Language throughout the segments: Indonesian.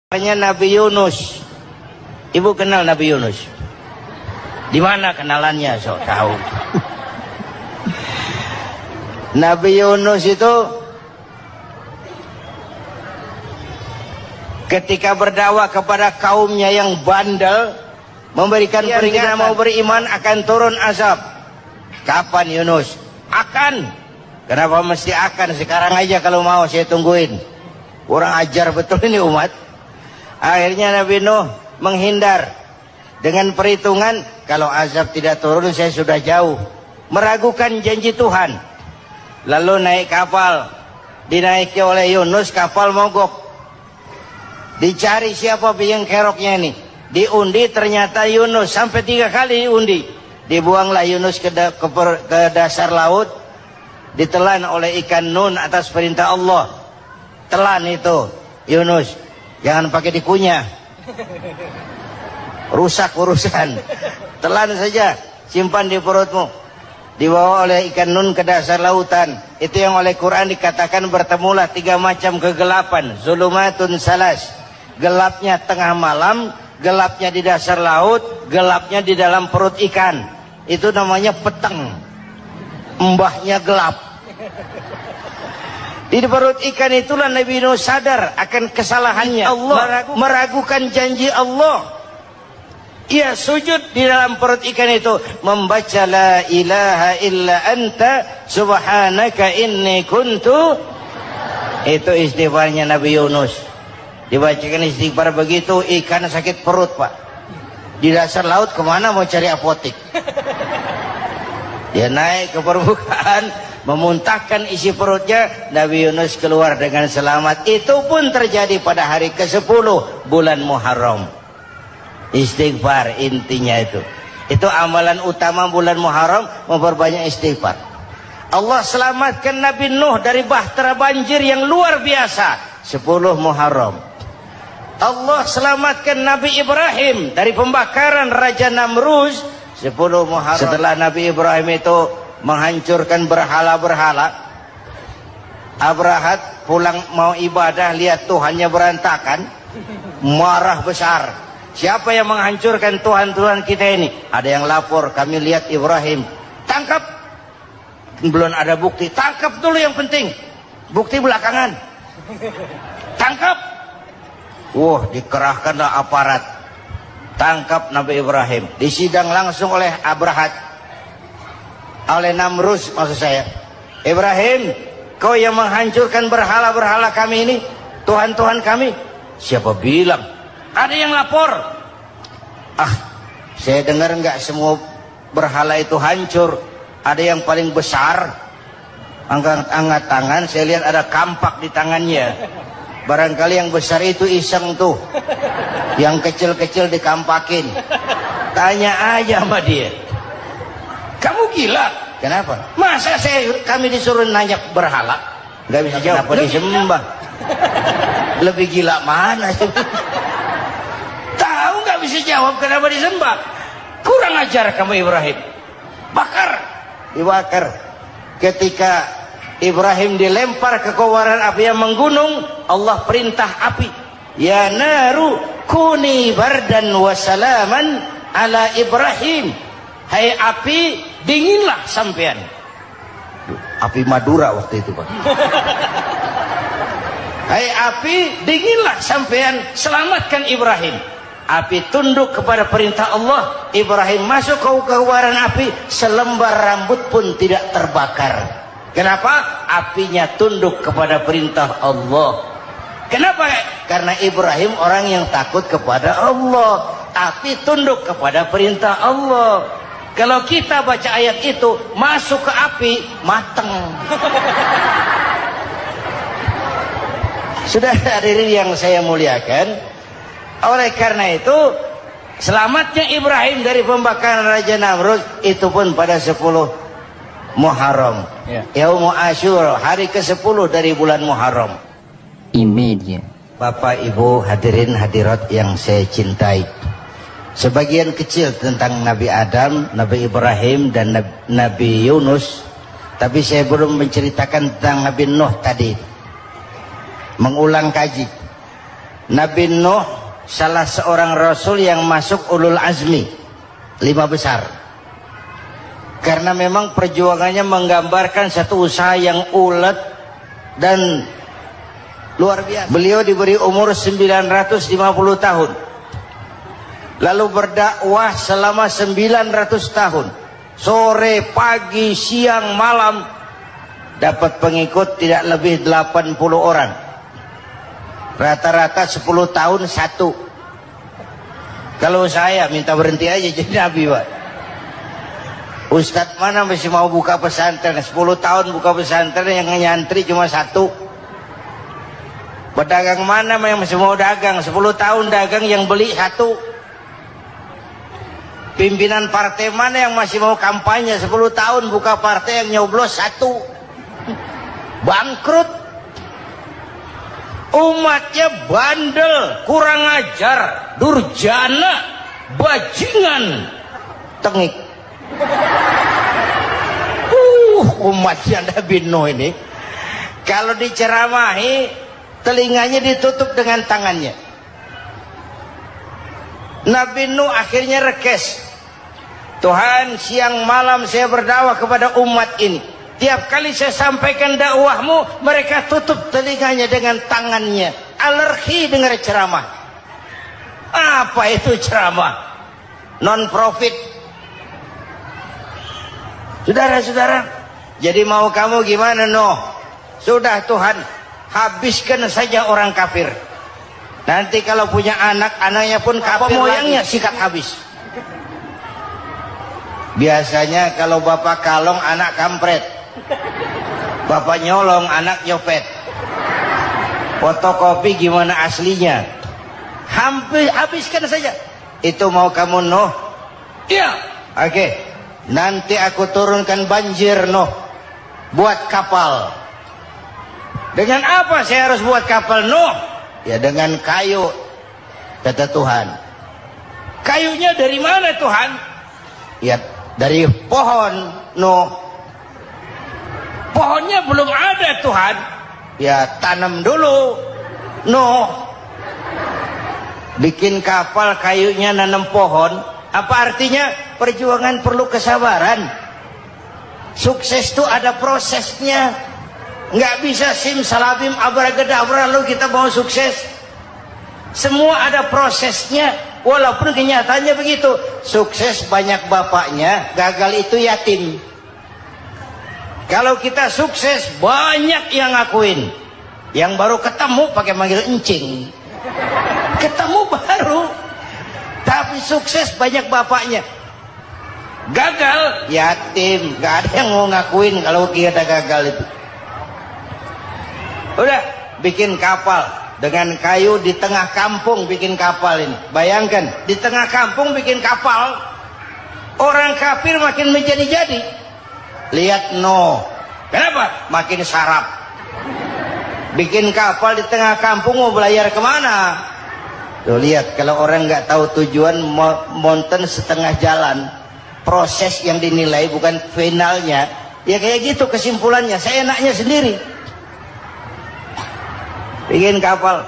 Nabi Yunus. Ibu kenal Nabi Yunus? Di mana kenalannya? Sok tahu. Nabi Yunus itu ketika berdakwah kepada kaumnya yang bandel, memberikan peringatan mau beriman akan turun azab. Kapan Yunus? Akan. Kenapa mesti akan? Sekarang aja kalau mau saya tungguin. Kurang ajar betul ini umat. Akhirnya Nabi Nuh menghindar dengan perhitungan kalau azab tidak turun saya sudah jauh, meragukan janji Tuhan. Lalu naik kapal, dinaiki oleh Yunus, kapal mogok. Dicari siapa biang keroknya ini, diundi ternyata Yunus, sampai 3 kali diundi. Dibuanglah Yunus ke dasar laut, ditelan oleh ikan Nun atas perintah Allah. Telan itu Yunus, jangan pakai dikunyah, rusak urusan. Telan saja, simpan di perutmu. Dibawa oleh ikan Nun ke dasar lautan. Itu yang oleh Quran dikatakan bertemulah 3 macam kegelapan. Zulumatun salas, gelapnya tengah malam, gelapnya di dasar laut, gelapnya di dalam perut ikan. Itu namanya peteng, mbahnya gelap. Di perut ikan itulah Nabi Nuh sadar akan kesalahannya. Allah meragukan janji Allah. Ia sujud di dalam perut ikan itu, membaca la ilaha illa anta subhanaka inni kuntu. Itu istighfarnya Nabi Yunus. Dibacakan istighfar begitu, ikan sakit perut, Pak. Di dasar laut kemana mau cari apotik? Dia naik ke permukaan, memuntahkan isi perutnya. Nabi Yunus keluar dengan selamat. Itu pun terjadi pada hari ke-10 bulan Muharram. Istighfar intinya itu. Itu amalan utama bulan Muharram, memperbanyak istighfar. Allah selamatkan Nabi Nuh dari bahtera banjir yang luar biasa 10 Muharram. Allah selamatkan Nabi Ibrahim dari pembakaran Raja Namruz 10 Muharram. Setelah Nabi Ibrahim itu menghancurkan berhala-berhala, Abrahat pulang mau ibadah, lihat Tuhannya berantakan, marah besar. Siapa yang menghancurkan Tuhan-Tuhan kita ini? Ada yang lapor, kami lihat Ibrahim. Tangkap. Belum ada bukti, tangkap dulu yang penting, bukti belakangan. Tangkap. Wah, dikerahkanlah aparat, tangkap Nabi Ibrahim. Disidang langsung oleh Abrahat, oleh Namruz maksud saya. Ibrahim, kau yang menghancurkan berhala-berhala kami ini, Tuhan-Tuhan kami. Siapa bilang? Ada yang lapor. Ah, saya dengar enggak semua berhala itu hancur. Ada yang paling besar, angkat tangan, saya lihat ada kampak di tangannya. Barangkali yang besar itu iseng tuh, yang kecil-kecil dikampakin. Tanya aja sama dia, kamu gila? Kenapa? Masa kami disuruh nanya berhala? Nggak bisa jawab. Kenapa disembah? Lebih gila mana? Tahu nggak bisa jawab kenapa disembah? Kurang ajar kamu Ibrahim. Bakar, dibakar. Ketika Ibrahim dilempar ke kobaran api yang menggunung, Allah perintah api, ya naru kuni bardan wa salaman ala Ibrahim. Hai api, dinginlah sampean. Api Madura waktu itu, Pak. Hai api, dinginlah sampean, selamatkan Ibrahim. Api tunduk kepada perintah Allah. Ibrahim masuk ke kobaran api, selembar rambut pun tidak terbakar. Kenapa? Apinya tunduk kepada perintah Allah. Kenapa? Karena Ibrahim orang yang takut kepada Allah. Api tunduk kepada perintah Allah. Kalau kita baca ayat itu, masuk ke api, mateng. Sudah hadirin yang saya muliakan, oleh karena itu selamatnya Ibrahim dari pembakaran Raja Namrud itu pun pada 10 Muharram, Yaumul Asyura, hari ke-10 dari bulan Muharram. Imediat. Bapak Ibu hadirin hadirat yang saya cintai, sebagian kecil tentang Nabi Adam, Nabi Ibrahim dan Nabi Yunus, tapi saya belum menceritakan tentang Nabi Nuh tadi. Mengulang kaji. Nabi Nuh salah seorang rasul yang masuk ulul azmi 5 besar. Karena memang perjuangannya menggambarkan satu usaha yang ulet dan luar biasa. Beliau diberi umur 950 tahun. Lalu berdakwah selama 900 tahun. Sore, pagi, siang, malam. Dapat pengikut tidak lebih 80 orang. Rata-rata 10 tahun satu. Kalau saya minta berhenti aja jadi nabi, Pak. Ustadz mana masih mau buka pesantren? 10 tahun buka pesantren, yang nyantri cuma satu. Pedagang mana yang masih mau dagang? 10 tahun dagang, yang beli satu. Pimpinan partai mana yang masih mau kampanye? 10 tahun buka partai, yang nyoblos satu. Bangkrut. Umatnya bandel, kurang ajar, durjana, bajingan, tengik. Umatnya Nabi Nuh ini kalau diceramahi telinganya ditutup dengan tangannya. Nabi Nuh akhirnya rekes. Tuhan, siang malam saya berdakwah kepada umat ini. Tiap kali saya sampaikan dakwahmu, mereka tutup telinganya dengan tangannya. Alergi dengar ceramah. Apa itu ceramah? Non profit. Saudara-saudara, jadi mau kamu gimana, Nuh? Sudah Tuhan, habiskan saja orang kafir. Nanti kalau punya anak, anaknya pun kafir, moyangnya sikat habis. Biasanya kalau bapak kalong, anak kampret. Bapak nyolong, anak nyopet. Fotokopi gimana aslinya? Hampir habiskan saja. Itu mau kamu, Nuh? Iya. Oke. Nanti aku turunkan banjir, Nuh. Buat kapal. Dengan apa saya harus buat kapal, Nuh? Ya dengan kayu, kata Tuhan. Kayunya dari mana, Tuhan? Ya dari pohon, Nuh. Pohonnya belum ada, Tuhan. Ya tanam dulu, Nuh. Bikin kapal, kayunya nanam pohon. Apa artinya? Perjuangan perlu kesabaran. Sukses itu ada prosesnya. Nggak bisa simsalabim abracadabra lalu kita mau sukses. Semua ada prosesnya. Walaupun kenyataannya begitu. Sukses banyak bapaknya, gagal itu yatim. Kalau kita sukses banyak yang ngakuin. Yang baru ketemu pakai manggil encing. Ketemu baru. Tapi sukses banyak bapaknya. Gagal yatim, gak ada yang mau ngakuin kalau kita gagal itu. Udah bikin kapal dengan kayu di tengah kampung, bikin kapal ini. Bayangkan di tengah kampung bikin kapal. Orang kafir makin menjadi-jadi. Lihat Nuh, kenapa? Makin sarap. Bikin kapal di tengah kampung, mau belayar kemana? Tuh lihat, kalau orang nggak tahu tujuan, mountain setengah jalan. Proses yang dinilai bukan finalnya. Ya kayak gitu kesimpulannya. Saya enaknya sendiri. Bikin kapal.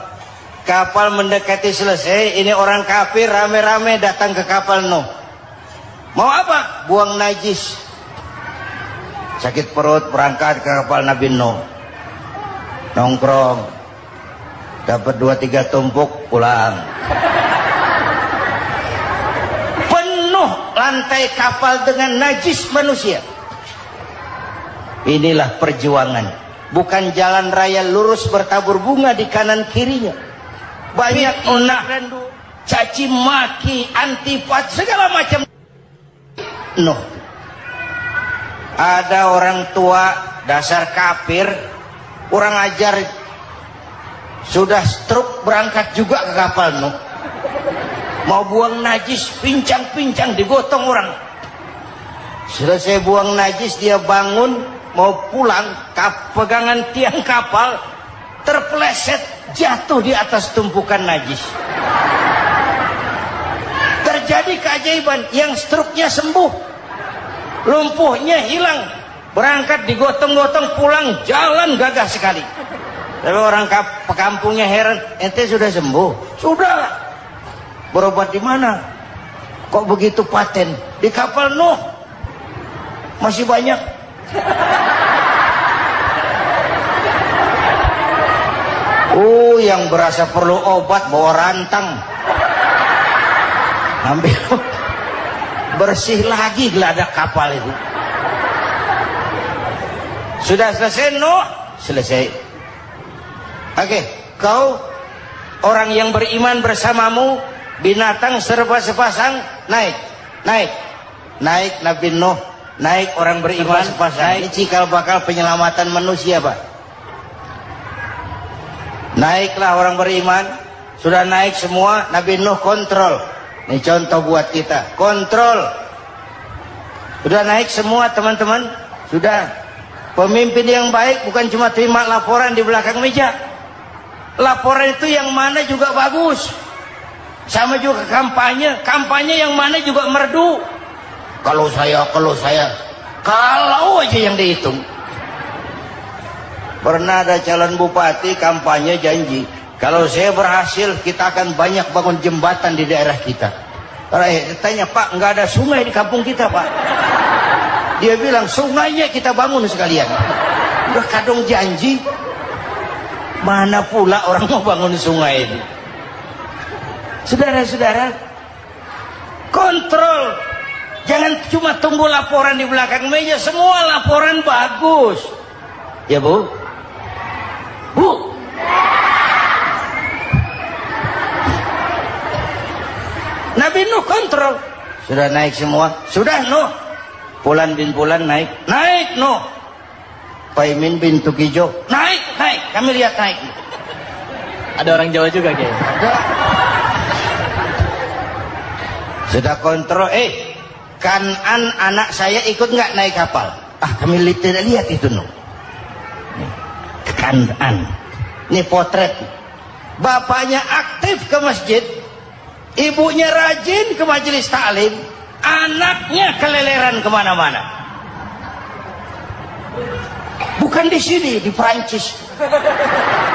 Kapal mendekati selesai. Ini orang kafir rame-rame datang ke kapal Nuh. Mau apa? Buang najis. Sakit perut berangkat ke kapal Nabi Nuh. Nongkrong. Dapat 2-3 tumpuk pulang. Lantai kapal dengan najis manusia. Inilah perjuangan. Bukan jalan raya lurus bertabur bunga di kanan kirinya. Banyak unah, caci maki, antipat, segala macam. Nuh. Ada orang tua dasar kafir, kurang ajar, sudah stroke berangkat juga ke kapal Nuh. Mau buang najis, pincang-pincang, digotong orang. Selesai buang najis, dia bangun, mau pulang, pegangan tiang kapal, terpeleset, jatuh di atas tumpukan najis. Terjadi keajaiban, yang struknya sembuh. Lumpuhnya hilang. Berangkat digotong-gotong, pulang, jalan gagah sekali. Tapi orang pekampungnya heran, ente sudah sembuh? Sudah. Berobat di mana? Kok begitu paten? Di kapal Nuh. Masih banyak. Yang berasa perlu obat bawa rantang. Ambil bersih lagi geladak kapal itu. Sudah selesai Nuh? Selesai. Oke, kau orang yang beriman bersamamu, binatang serba sepasang, naik Nabi Nuh, naik orang beriman sepasang. Ini cikal bakal penyelamatan manusia, Pak. Naiklah orang beriman, sudah naik semua, Nabi Nuh kontrol. Ini contoh buat kita, kontrol. Sudah naik semua teman-teman, sudah. Pemimpin yang baik bukan cuma terima laporan di belakang meja. Laporan itu yang mana juga bagus. Sama juga kampanye yang mana juga merdu. Kalau aja yang dihitung. Pernah ada calon bupati kampanye janji, kalau saya berhasil kita akan banyak bangun jembatan di daerah kita. Tanya, Pak, nggak ada sungai di kampung kita, Pak. Dia bilang, sungainya kita bangun sekalian. Udah kadung janji, mana pula orang mau bangun sungai ini. Saudara-saudara, kontrol. Jangan cuma tunggu laporan di belakang meja, semua laporan bagus. Ya, Bu? Bu? Nabi Nuh kontrol. Sudah naik semua? Sudah, Nuh. Pulan bin Pulan naik Nuh. Paimin bin Tukijo naik, kami lihat naik. Ada orang Jawa juga kayaknya. Ada. Sudah kontrol, Kanan anak saya ikut nggak naik kapal? Kami tidak lihat itu Nuh. Kanan, ini potret. Bapaknya aktif ke masjid, ibunya rajin ke majelis taklim, anaknya keleleran kemana-mana. Bukan di sini, di Prancis.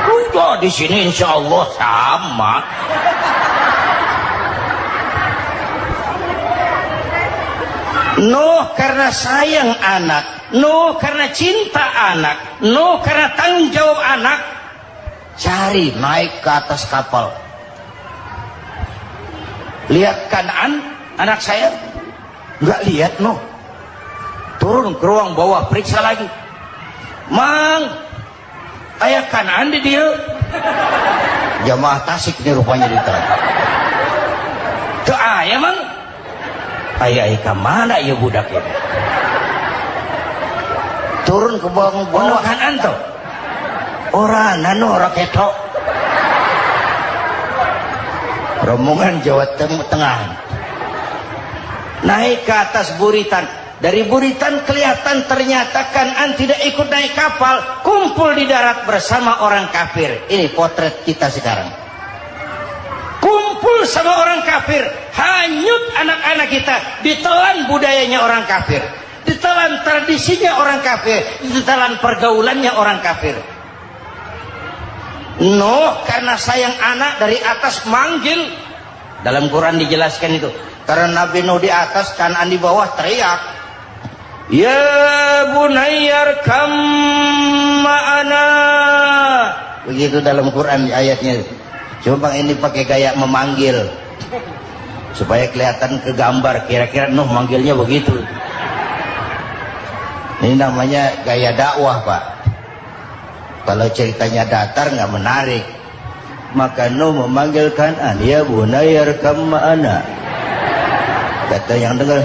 Udah di sini insya Allah sama. Nuh karena sayang anak, Nuh karena cinta anak, Nuh karena tanggung jawab anak, cari naik ke atas kapal. Lihat Kanan, anak saya, nggak lihat Nuh. Turun ke ruang bawah, periksa lagi. Mang, ayah Kanan di dia. Jamaah Tasik nih rupanya ditanya. Tuh ayah Mang. Ayah ke mana ya budak ini? Turun ke bawah Kanan tuh. Orang nano orang ketok. Rombongan Jawa Tengah. Naik ke atas buritan. Dari buritan kelihatan ternyata Kanan tidak ikut naik kapal, kumpul di darat bersama orang kafir. Ini potret kita sekarang. Kumpul sama orang kafir, hanyut anak-anak kita, ditelan budayanya orang kafir, ditelan tradisinya orang kafir, ditelan pergaulannya orang kafir. Nuh karena sayang anak dari atas manggil. Dalam Quran dijelaskan itu. Karena Nabi Nuh di atas, Kanan di bawah teriak. Ya bunayyar kam ma'ana. Begitu dalam Quran ayatnya. Cuma ini pakai gaya memanggil supaya kelihatan ke gambar. Kira-kira Nuh manggilnya begitu. Ini namanya gaya dakwah, Pak. Kalau ceritanya datar nggak menarik. Maka Nuh memanggil Kanan, ya bunayyar kam ma'ana. Kata yang dengar,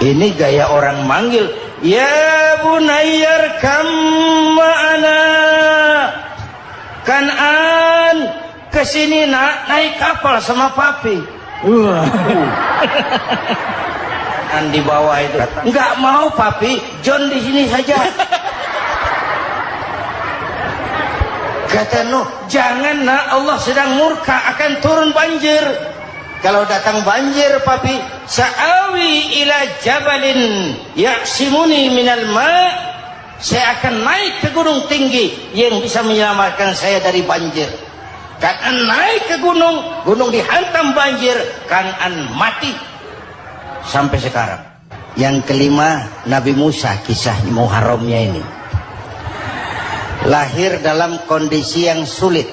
Ini gaya orang manggil. Ya bunayyar kam ma'ana. Kanan kesini nak, naik kapal sama papi. Di bawah itu nggak mau papi, John di sini saja. Kata Nuh, jangan nak, Allah sedang murka, akan turun banjir. Kalau datang banjir papi, sa'awi ila jabalin ya'simuni minal ma', saya akan naik ke gunung tinggi yang bisa menyelamatkan saya dari banjir. Kan an naik ke gunung, gunung dihantam banjir, kan an mati. Sampai sekarang. Yang kelima, Nabi Musa, kisah Muharramnya ini. Lahir dalam kondisi yang sulit.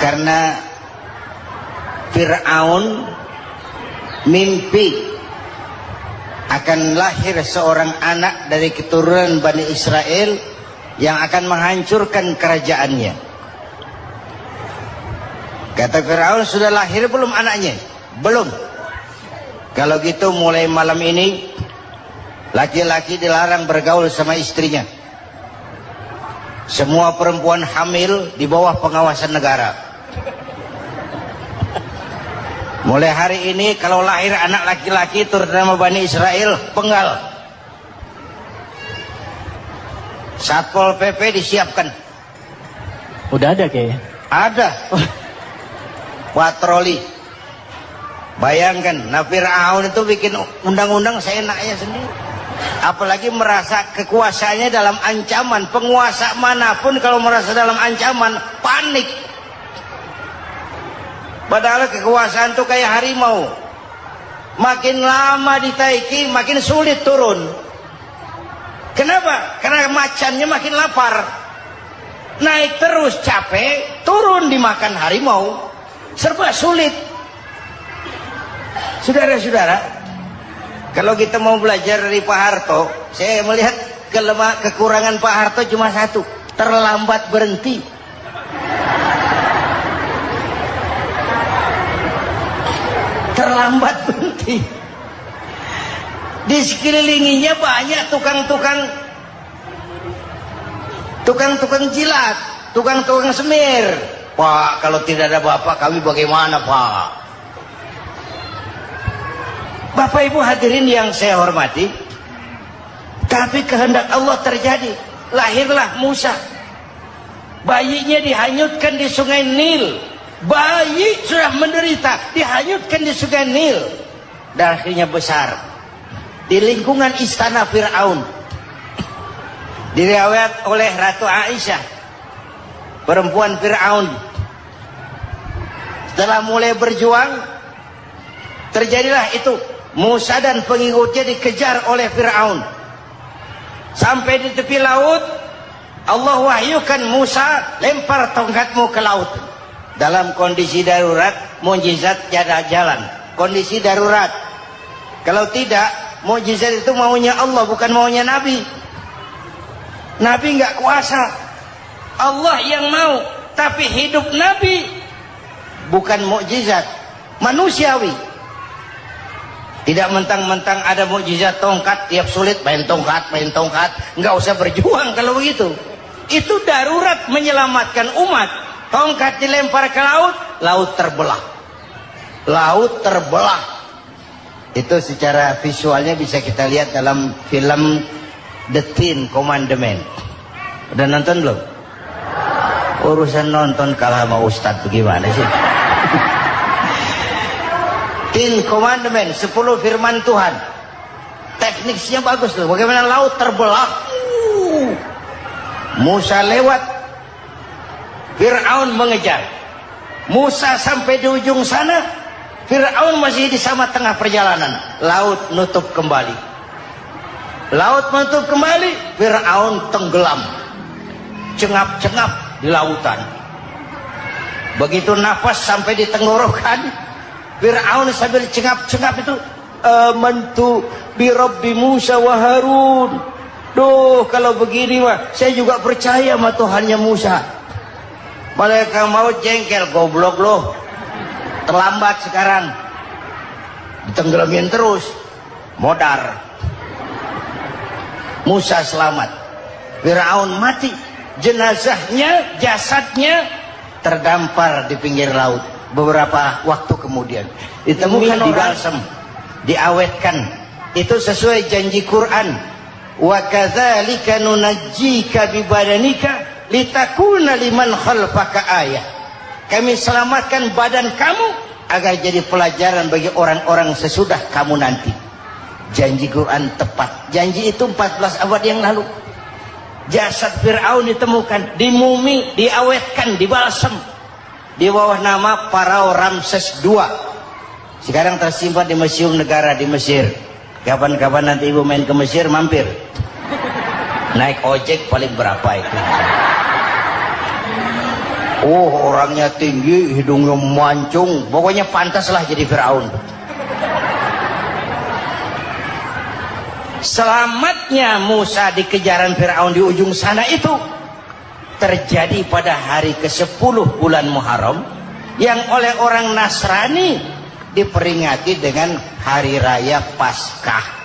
Karena Fir'aun mimpi akan lahir seorang anak dari keturunan Bani Israel yang akan menghancurkan kerajaannya. Kata Fir'aun, sudah lahir belum anaknya? Belum. Kalau gitu mulai malam ini laki-laki dilarang bergaul sama istrinya. Semua perempuan hamil di bawah pengawasan negara. Mulai hari ini kalau lahir anak laki-laki turut nama Bani Israel, penggal. Satpol PP disiapkan. Udah ada kayaknya. Ada. Patroli. Bayangkan, nah Fir'aun itu bikin undang-undang seenaknya sendiri. Apalagi merasa kekuasaannya dalam ancaman. Penguasa manapun kalau merasa dalam ancaman, panik. Padahal kekuasaan itu kayak harimau. Makin lama ditaiki, makin sulit turun. Kenapa? Karena macannya makin lapar. Naik terus capek, turun dimakan harimau. Serba sulit. Saudara-saudara, kalau kita mau belajar dari Pak Harto, saya melihat kekurangan Pak Harto cuma satu, terlambat berhenti. Terlambat berhenti. Di sekelilinginya banyak tukang-tukang jilat, tukang-tukang semir. Pak, kalau tidak ada Bapak kami bagaimana, Pak? Bapak Ibu hadirin yang saya hormati, tapi kehendak Allah terjadi. Lahirlah Musa. Bayinya dihanyutkan di sungai Nil. Bayi sudah menderita, dihanyutkan di sungai Nil. Dan akhirnya besar di lingkungan istana Fir'aun. Diriwayat oleh Ratu Aisyah, perempuan Fir'aun. Setelah mulai berjuang, terjadilah itu. Musa dan pengikutnya dikejar oleh Fir'aun. Sampai di tepi laut, Allah wahyukan Musa, lempar tongkatmu ke laut. Dalam kondisi darurat, mukjizat tiada jalan. Kondisi darurat. Kalau tidak, mukjizat itu maunya Allah, bukan maunya Nabi. Nabi nggak kuasa. Allah yang mau. Tapi hidup Nabi bukan mukjizat, manusiawi. Tidak mentang-mentang ada mukjizat tongkat, tiap sulit main tongkat. Nggak usah berjuang kalau begitu. Itu darurat menyelamatkan umat. Tongkat dilempar ke laut, laut terbelah. Laut terbelah. Itu secara visualnya bisa kita lihat dalam film The Ten Commandments. Udah nonton belum? Urusan nonton kalah sama Ustadz bagaimana sih? Ten Commandments, 10 firman Tuhan. Tekniknya bagus tuh. Bagaimana laut terbelah. Musa lewat. Fir'aun mengejar. Musa sampai di ujung sana. Fir'aun masih di sama tengah perjalanan. Laut nutup kembali. Laut menutup kembali. Fir'aun tenggelam. Cengap-cengap di lautan. Begitu nafas sampai di tenggorokan, Fir'aun sambil cengap-cengap itu, amantu bi Rabbi Musa wa Harun. Duh, kalau begini mah saya juga percaya sama Tuhannya Musa. Malaikat maut jengkel, goblok loh. Terlambat sekarang. Ditenggelamin terus. Modar. Musa selamat. Fir'aun mati. Jenazahnya, jasadnya terdampar di pinggir laut. Beberapa waktu kemudian ditemukan di balsam, diawetkan. Itu sesuai janji Quran. Wa kadzalika nunajjika bi badanika litakuna liman khalfaka ayah. Kami selamatkan badan kamu agar jadi pelajaran bagi orang-orang sesudah kamu nanti. Janji Quran tepat. Janji itu 14 abad yang lalu. Jasad Fir'aun ditemukan, dimumi, diawetkan, dibalsem di bawah nama Farao Ramses II. Sekarang tersimpan di Museum Negara di Mesir. Kapan-kapan nanti ibu main ke Mesir, mampir. Naik ojek paling berapa itu? Oh, orangnya tinggi, hidungnya mancung, pokoknya pantaslah jadi Fir'aun. Selamatnya Musa di kejaran Fir'aun di ujung sana itu terjadi pada hari ke-10 bulan Muharram, yang oleh orang Nasrani diperingati dengan hari raya Paskah.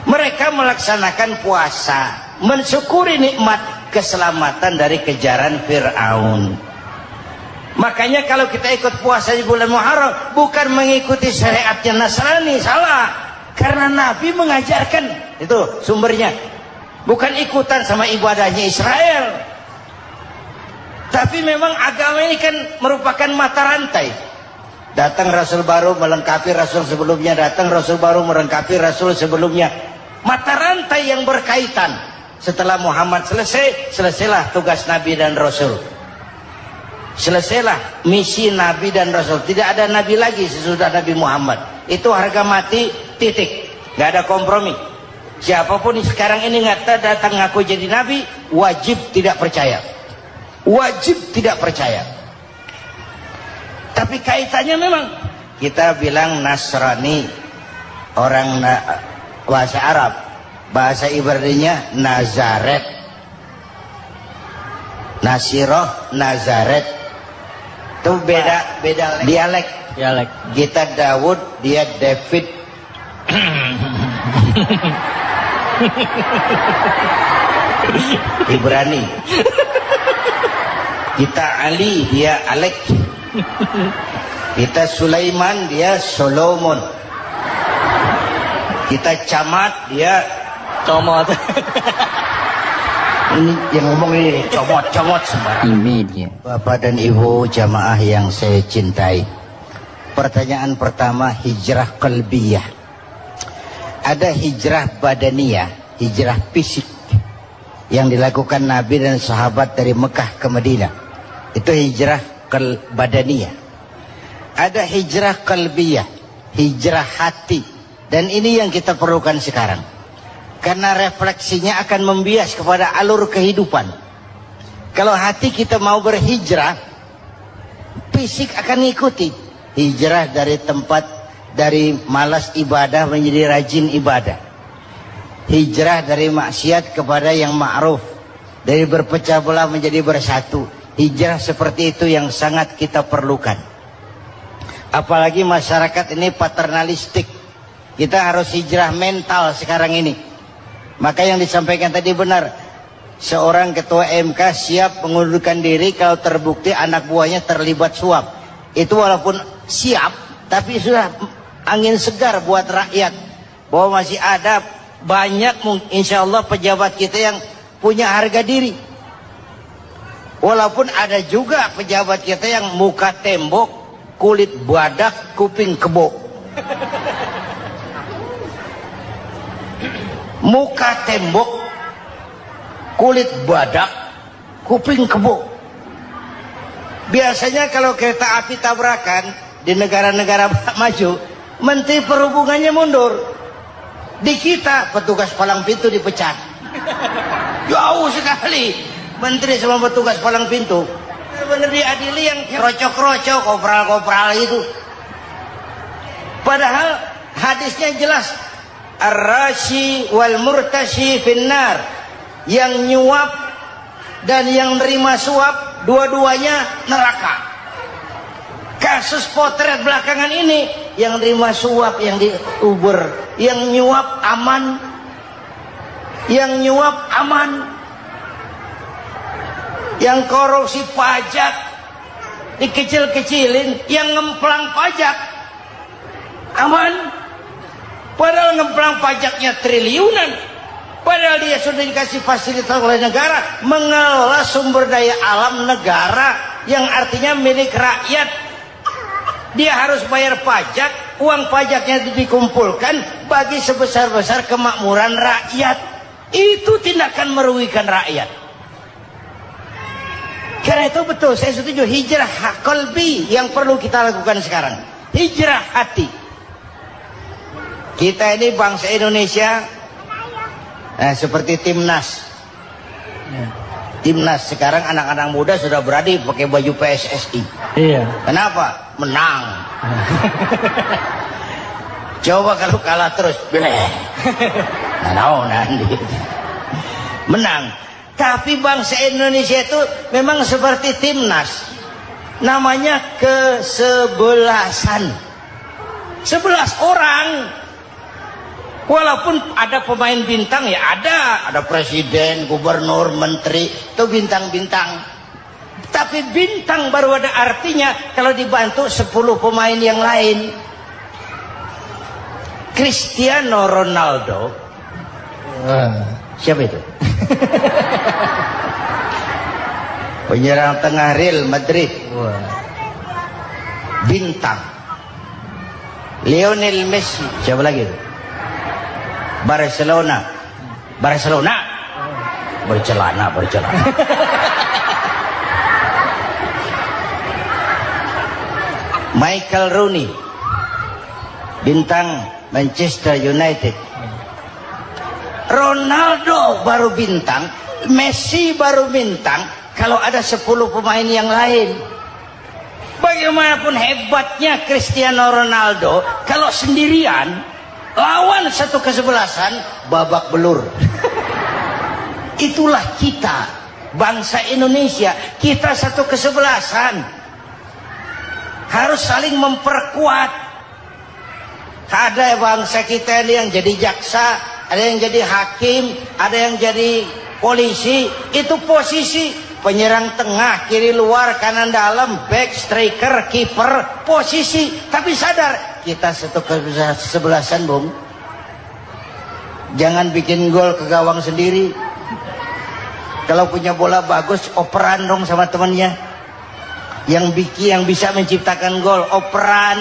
Mereka melaksanakan puasa, mensyukuri nikmat keselamatan dari kejaran Fir'aun. Makanya kalau kita ikut puasa di bulan Muharram bukan mengikuti syariatnya Nasrani, salah. Karena Nabi mengajarkan, itu sumbernya, bukan ikutan sama ibadahnya Israel. Tapi memang agama ini kan merupakan mata rantai. Datang Rasul baru melengkapi Rasul sebelumnya, datang Rasul baru melengkapi Rasul sebelumnya. Mata rantai yang berkaitan. Setelah Muhammad selesai, selesailah tugas Nabi dan Rasul. Selesailah misi Nabi dan Rasul. Tidak ada Nabi lagi sesudah Nabi Muhammad. Itu harga mati, titik. Gak ada kompromi. Siapapun sekarang ini ngata datang ngaku jadi Nabi, wajib tidak percaya. Wajib tidak percaya. Tapi kaitannya memang, kita bilang Nasrani, orang bahasa Arab, bahasa Ibraninya Nazaret, Nasiroh, Nazaret. Itu beda dialek. Kita Daud, dia David. Ibrani. Kita Ali, dia Alek. Kita Sulaiman, dia Solomon. Kita Camat, dia Comot. Ini yang ngomong ini comot sembarang. Ini dia. Bapak dan Ibu jamaah yang saya cintai, pertanyaan pertama, hijrah qalbiyah. Ada hijrah badaniyah, hijrah fisik yang dilakukan Nabi dan sahabat dari Mekah ke Madinah. Itu hijrah badaniyah. Ada hijrah qalbiyah, hijrah hati. Dan ini yang kita perlukan sekarang. Karena refleksinya akan membias kepada alur kehidupan. Kalau hati kita mau berhijrah, fisik akan ngikuti. Hijrah dari tempat, dari malas ibadah menjadi rajin ibadah. Hijrah dari maksiat kepada yang ma'ruf, dari berpecah belah menjadi bersatu. Hijrah seperti itu yang sangat kita perlukan. Apalagi masyarakat ini paternalistik. Kita harus hijrah mental sekarang ini. Maka yang disampaikan tadi benar. Seorang ketua MK siap mengundurkan diri kalau terbukti anak buahnya terlibat suap. Itu walaupun siap, tapi sudah angin segar buat rakyat. Bahwa masih ada banyak insya Allah pejabat kita yang punya harga diri. Walaupun ada juga pejabat kita yang muka tembok, kulit badak, kuping kebo. Muka tembok, kulit badak, kuping kebo. Biasanya kalau kereta api tabrakan di negara-negara maju, Menteri Perhubungannya mundur. Di kita petugas palang pintu dipecat. Jauh sekali Menteri sama petugas palang pintu. Benar diadili yang krocok-krocok, kopral-kopral itu. Padahal hadisnya jelas, ar-rashi wal murtashi finnar. Yang nyuap dan yang nerima suap, dua-duanya neraka. Kasus potret belakangan ini, yang nerima suap, yang diuber, yang nyuap aman, yang nyuap aman, yang korupsi pajak dikecil-kecilin, yang ngemplang pajak aman. Padahal ngemplang pajaknya triliunan. Padahal dia sudah dikasih fasilitas oleh negara mengelola sumber daya alam negara yang artinya milik rakyat. Dia harus bayar pajak uang pajaknya itu dikumpulkan bagi sebesar-besar kemakmuran rakyat. Itu tindakan merugikan rakyat. Karena itu betul, saya setuju, hijrah qalbi yang perlu kita lakukan sekarang. Hijrah hati. Kita ini bangsa Indonesia seperti timnas. Timnas sekarang anak-anak muda sudah berani pakai baju PSSI. Iya. Kenapa? Menang. Coba kalau kalah terus, beleh. Nanti. Menang. Tapi bangsa Indonesia itu memang seperti timnas. Namanya kesebelasan. 11 orang. Walaupun ada pemain bintang ya ada presiden, gubernur, menteri, itu bintang-bintang. Tapi bintang baru ada artinya kalau dibantu 10 pemain yang lain. Cristiano Ronaldo. Siapa itu? Penyerang tengah Real Madrid. Bintang. Lionel Messi. Siapa lagi itu? Barcelona. Bercelana. Michael Rooney, bintang Manchester United. Ronaldo baru bintang, Messi baru bintang kalau ada 10 pemain yang lain. Bagaimanapun hebatnya Cristiano Ronaldo, kalau sendirian lawan satu kesebelasan, babak belur. Itulah kita, bangsa Indonesia. Kita satu kesebelasan, harus saling memperkuat. Ada bangsa kita ini yang jadi jaksa, ada yang jadi hakim, ada yang jadi polisi. Itu posisi penyerang tengah, kiri luar, kanan dalam, back, striker, kiper, posisi. Tapi sadar, kita satu kesebelasan, Bung. Jangan bikin gol ke gawang sendiri. Kalau punya bola bagus, operan dong sama temannya. Yang bisa menciptakan gol, operan.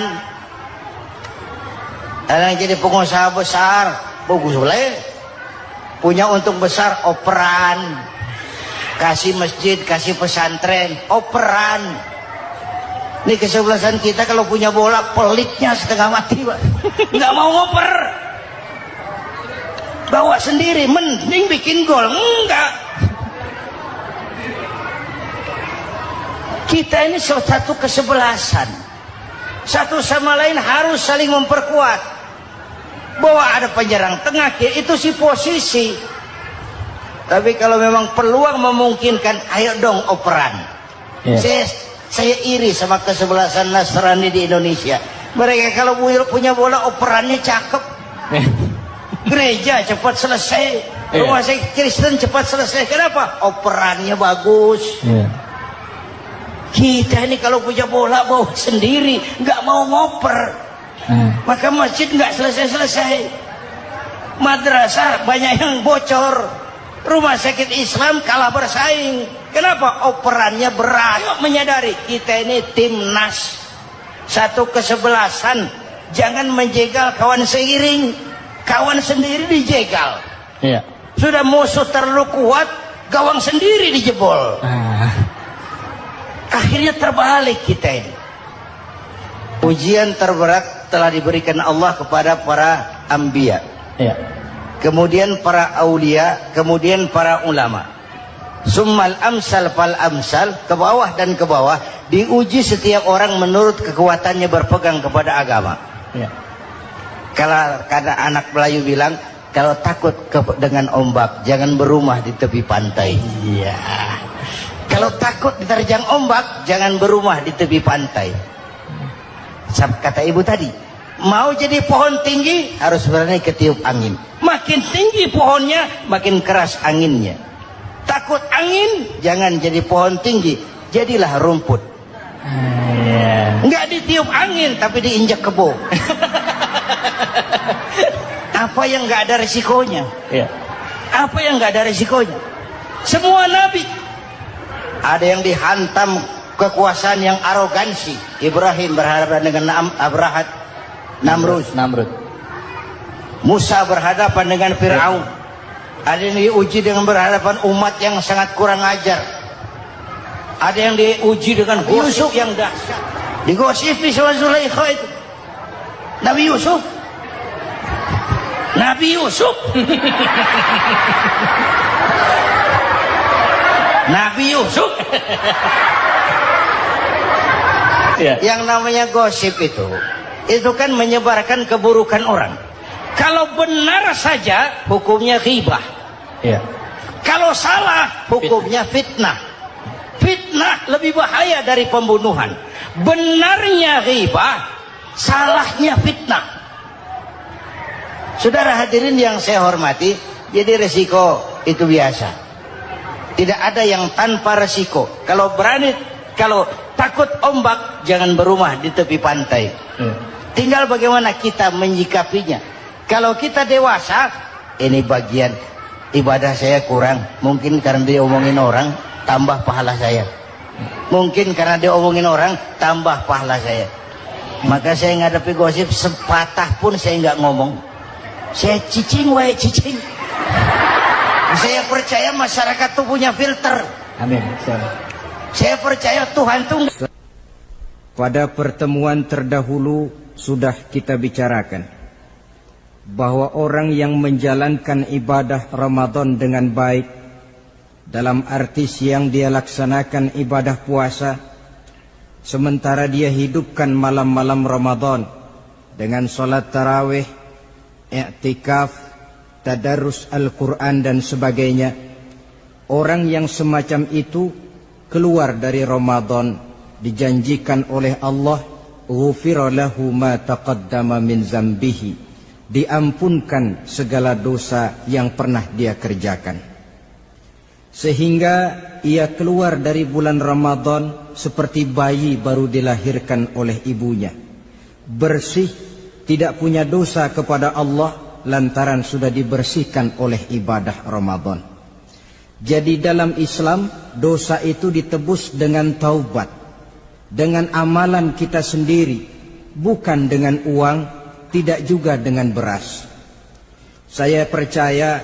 Ada yang jadi pengusaha besar, bagus boleh. Punya untung besar, operan. Kasih masjid, kasih pesantren, operan. Ini kesebelasan kita kalau punya bola pelitnya setengah mati, Pak. Nggak mau ngoper. Bawa sendiri, mending bikin gol. Enggak. Kita ini satu kesebelasan. Satu sama lain harus saling memperkuat. Bahwa ada penyerang tengah, itu si posisi. Tapi kalau memang peluang memungkinkan, ayo dong operan. Saya iri sama kesebelasan Nasrani di Indonesia. Mereka kalau punya bola operannya cakep. Gereja cepat selesai, rumah sakit Kristen cepat selesai. Kenapa? Operannya bagus. Kita ini kalau punya bola bawa sendiri, nggak mau ngoper. Maka masjid nggak selesai-selesai. Madrasah banyak yang bocor. Rumah sakit Islam kalah bersaing. Kenapa? Operannya berat. Ayo menyadari kita ini timnas, satu kesebelasan. Jangan menjegal kawan seiring, kawan sendiri dijegal. Sudah musuh terlalu kuat, gawang sendiri dijebol. Akhirnya terbalik kita ini. Ujian terberat telah diberikan Allah kepada para anbiya. Kemudian para aulia, kemudian para ulama. Summal amsal fal amsal, ke bawah dan ke bawah, diuji setiap orang menurut kekuatannya berpegang kepada agama. Kalau karena anak Melayu bilang, kalau takut dengan ombak, jangan berumah di tepi pantai. Kalau takut diterjang ombak, jangan berumah di tepi pantai. Kata ibu tadi, mau jadi pohon tinggi harus berani ketiup angin. Makin tinggi pohonnya, makin keras anginnya. Takut angin, jangan jadi pohon tinggi, jadilah rumput. Nggak ditiup angin, tapi diinjak kebo. Apa yang nggak ada resikonya? Apa yang nggak ada resikonya? Semua nabi ada yang dihantam kekuasaan yang arogansi. Ibrahim berhadapan dengan Abrahat, Namrud. Musa berhadapan dengan Fir'aun. Ada yang diuji dengan berhadapan umat yang sangat kurang ajar. Ada yang diuji dengan gosip yang dahsyat. Digosipi sama Zulaikha itu. Nabi Yusuf. Ya. Yang namanya gosip itu kan menyebarkan keburukan orang. Kalau benar saja hukumnya ghibah. Ya. Kalau salah hukumnya fitnah. Fitnah lebih bahaya dari pembunuhan. Benarnya ghibah, salahnya fitnah. Saudara hadirin yang saya hormati, jadi resiko itu biasa. Tidak ada yang tanpa resiko. Kalau takut ombak, jangan berumah di tepi pantai. Tinggal bagaimana kita menyikapinya. Kalau kita dewasa, ini bagian ibadah saya kurang. Mungkin karena dia omongin orang, tambah pahala saya. Mungkin karena dia omongin orang, tambah pahala saya. Maka saya ngadapi gosip, sepatah pun saya nggak ngomong. Saya cicing. Saya percaya masyarakat itu punya filter. Amin. Saya percaya Tuhan itu. Pada pertemuan terdahulu sudah kita bicarakan bahwa orang yang menjalankan ibadah Ramadan dengan baik, dalam arti siang dia laksanakan ibadah puasa, sementara dia hidupkan malam-malam Ramadan dengan sholat tarawih, i'tikaf, tadarus Al-Quran dan sebagainya. Orang yang semacam itu keluar dari Ramadan dijanjikan oleh Allah, ghufira lahu ma taqaddama min zambihi, diampunkan segala dosa yang pernah dia kerjakan. Sehingga ia keluar dari bulan Ramadan seperti bayi baru dilahirkan oleh ibunya, bersih, tidak punya dosa kepada Allah lantaran sudah dibersihkan oleh ibadah Ramadan. Jadi dalam Islam, dosa itu ditebus dengan taubat, dengan amalan kita sendiri, bukan dengan uang, tidak juga dengan beras. Saya percaya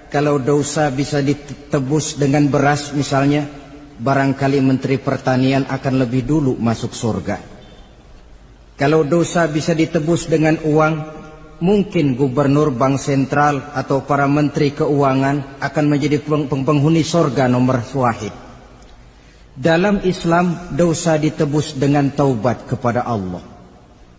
kalau dosa bisa ditebus dengan beras misalnya, barangkali Menteri Pertanian akan lebih dulu masuk surga. Kalau dosa bisa ditebus dengan uang, mungkin Gubernur Bank Sentral atau para Menteri Keuangan akan menjadi penghuni surga nomor wahid. Dalam Islam, dosa ditebus dengan taubat kepada Allah.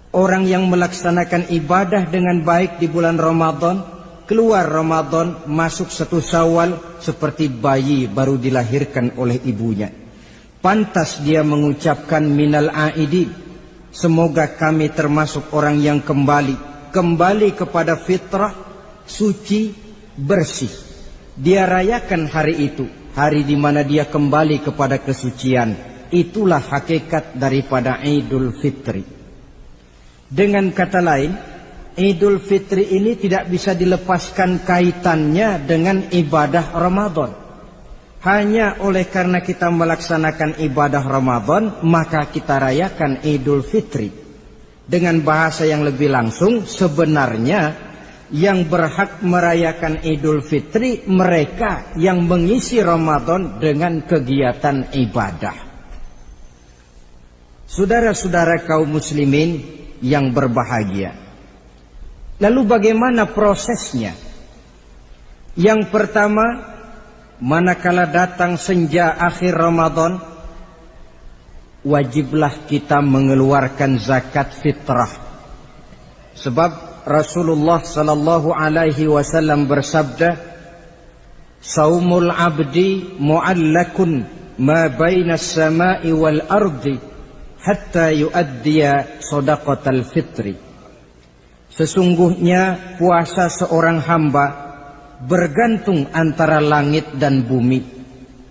Orang yang melaksanakan ibadah dengan baik di bulan Ramadan, keluar Ramadan, masuk 1 Syawal seperti bayi baru dilahirkan oleh ibunya. Pantas dia mengucapkan minal aidin, semoga kami termasuk orang yang kembali kepada fitrah, suci, bersih. Dia rayakan hari itu, hari di mana dia kembali kepada kesucian. Itulah hakikat daripada Idul Fitri. Dengan kata lain, Idul Fitri ini tidak bisa dilepaskan kaitannya dengan ibadah Ramadan. Hanya oleh karena kita melaksanakan ibadah Ramadan, maka kita rayakan Idul Fitri. Dengan bahasa yang lebih langsung, sebenarnya yang berhak merayakan Idul Fitri mereka yang mengisi Ramadan dengan kegiatan ibadah. Saudara-saudara kaum muslimin yang berbahagia, lalu bagaimana prosesnya? Yang pertama, manakala datang senja akhir Ramadan, wajiblah kita mengeluarkan zakat fitrah. Sebab Rasulullah sallallahu alaihi wasallam bersabda, "Saumul abdi mu'allakun ma baina as-sama'i wal ardi hatta yuaddiya shadaqatal fitri." Sesungguhnya puasa seorang hamba bergantung antara langit dan bumi,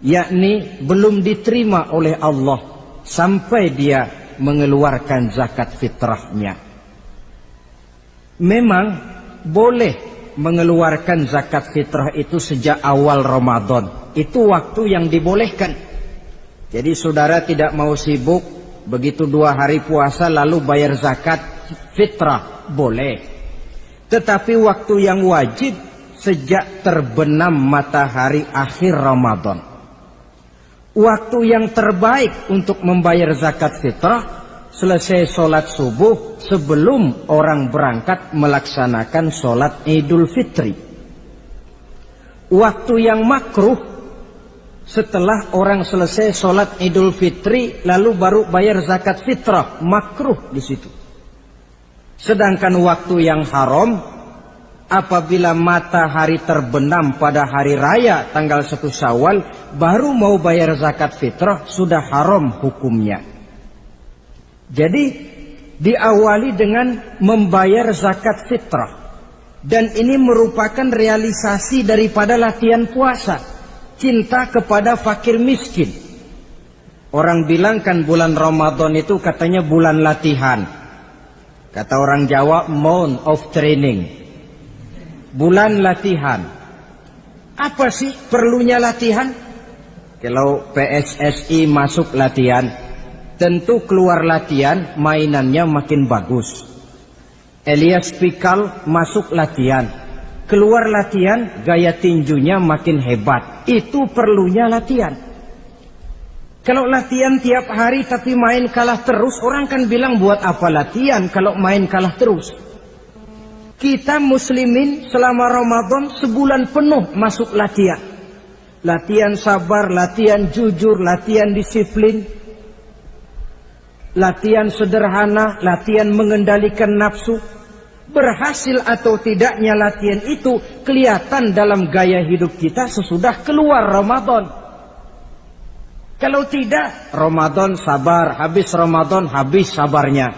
yakni belum diterima oleh Allah sampai dia mengeluarkan zakat fitrahnya. Memang boleh mengeluarkan zakat fitrah itu sejak awal Ramadan. Itu waktu yang dibolehkan. Jadi saudara tidak mau sibuk, begitu 2 hari puasa lalu bayar zakat fitrah, boleh. Tetapi waktu yang wajib sejak terbenam matahari akhir Ramadan. Waktu yang terbaik untuk membayar zakat fitrah selesai sholat subuh sebelum orang berangkat melaksanakan sholat Idul Fitri. Waktu yang makruh setelah orang selesai sholat Idul Fitri lalu baru bayar zakat fitrah, makruh di situ. Sedangkan waktu yang haram apabila matahari terbenam pada hari raya tanggal 1 Syawal baru mau bayar zakat fitrah, sudah haram hukumnya. Jadi diawali dengan membayar zakat fitrah, dan ini merupakan realisasi daripada latihan puasa, cinta kepada fakir miskin. Orang bilang kan bulan Ramadan itu katanya bulan latihan. Kata orang Jawa, month of training. Bulan latihan. Apa sih perlunya latihan? Kalau PSSI masuk latihan, tentu keluar latihan mainannya makin bagus. Elias Pikal masuk latihan, keluar latihan gaya tinjunya makin hebat. Itu perlunya latihan. Kalau latihan tiap hari tapi main kalah terus, orang kan bilang buat apa latihan kalau main kalah terus. Kita muslimin selama Ramadan sebulan penuh masuk latihan. Latihan sabar, latihan jujur, latihan disiplin, latihan sederhana, latihan mengendalikan nafsu. Berhasil atau tidaknya latihan itu kelihatan dalam gaya hidup kita sesudah keluar Ramadan. Kalau tidak, Ramadan sabar, habis Ramadan habis sabarnya.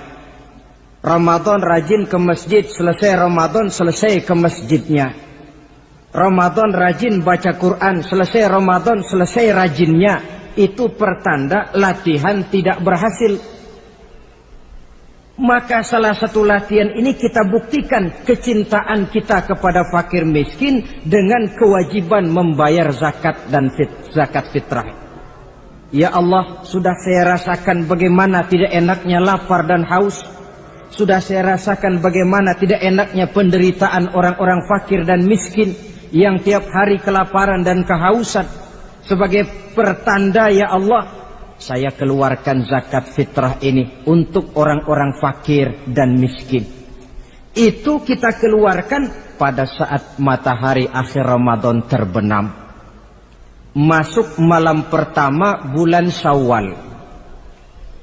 Ramadan rajin ke masjid, selesai Ramadan selesai ke masjidnya. Ramadan rajin baca Quran, selesai Ramadan selesai rajinnya. Itu pertanda latihan tidak berhasil. Maka salah satu latihan ini kita buktikan kecintaan kita kepada fakir miskin dengan kewajiban membayar zakat dan zakat fitrah. Ya Allah, sudah saya rasakan bagaimana tidak enaknya lapar dan haus. Sudah saya rasakan bagaimana tidak enaknya penderitaan orang-orang fakir dan miskin yang tiap hari kelaparan dan kehausan. Sebagai pertanda ya Allah, saya keluarkan zakat fitrah ini untuk orang-orang fakir dan miskin. Itu kita keluarkan pada saat matahari akhir Ramadan terbenam. Masuk malam pertama bulan Syawal.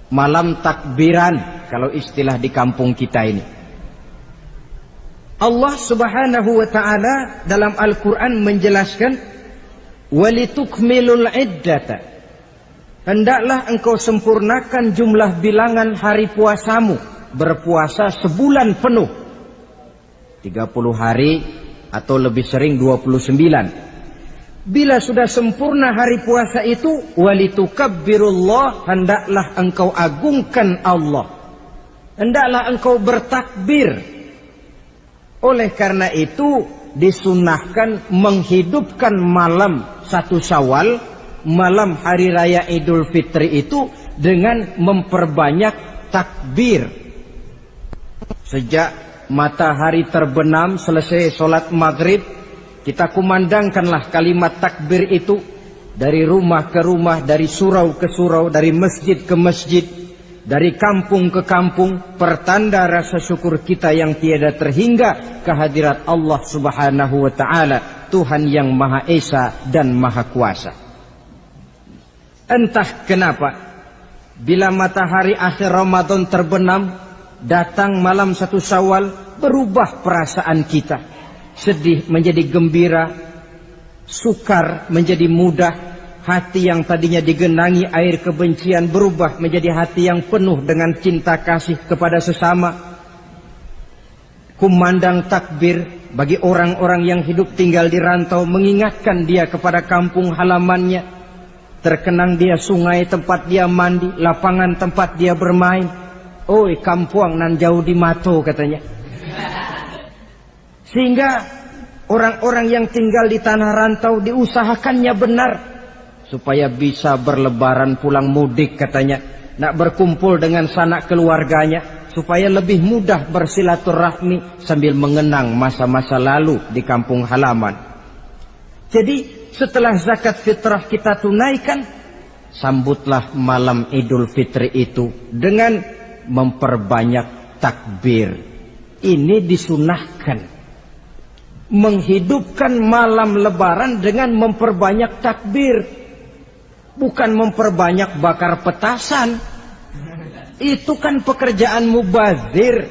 Malam takbiran kalau istilah di kampung kita ini. Allah Subhanahu wa taala dalam Al-Qur'an menjelaskan walitukmilul iddata. Hendaklah engkau sempurnakan jumlah bilangan hari puasamu, berpuasa sebulan penuh. 30 hari atau lebih sering 29. Bila sudah sempurna hari puasa itu, walitukabbirullah, hendaklah engkau agungkan Allah. Hendaklah engkau bertakbir. Oleh karena itu disunahkan menghidupkan malam 1 Syawal, malam hari raya Idul Fitri itu dengan memperbanyak takbir. Sejak matahari terbenam selesai sholat maghrib, kita kumandangkanlah kalimat takbir itu dari rumah ke rumah, dari surau ke surau, dari masjid ke masjid, dari kampung ke kampung, pertanda rasa syukur kita yang tiada terhingga kehadirat Allah Subhanahu wa taala, Tuhan yang Maha Esa dan Maha Kuasa. Entah kenapa bila matahari akhir Ramadan terbenam, datang malam 1 Syawal, berubah perasaan kita. Sedih menjadi gembira, sukar menjadi mudah, hati yang tadinya digenangi air kebencian berubah menjadi hati yang penuh dengan cinta kasih kepada sesama. Kumandang takbir bagi orang-orang yang hidup tinggal di rantau, mengingatkan dia kepada kampung halamannya. Terkenang dia sungai tempat dia mandi, lapangan tempat dia bermain. Oi kampuang nan jauh di mato katanya. Sehingga orang-orang yang tinggal di tanah rantau diusahakannya benar supaya bisa berlebaran pulang mudik katanya, nak berkumpul dengan sanak keluarganya. supaya lebih mudah bersilaturahmi sambil mengenang masa-masa lalu di kampung halaman. Jadi setelah zakat fitrah kita tunaikan, sambutlah malam Idul Fitri itu dengan memperbanyak takbir. Ini disunahkan. Menghidupkan malam lebaran dengan memperbanyak takbir. Bukan memperbanyak bakar petasan. Itu kan pekerjaan mubazir.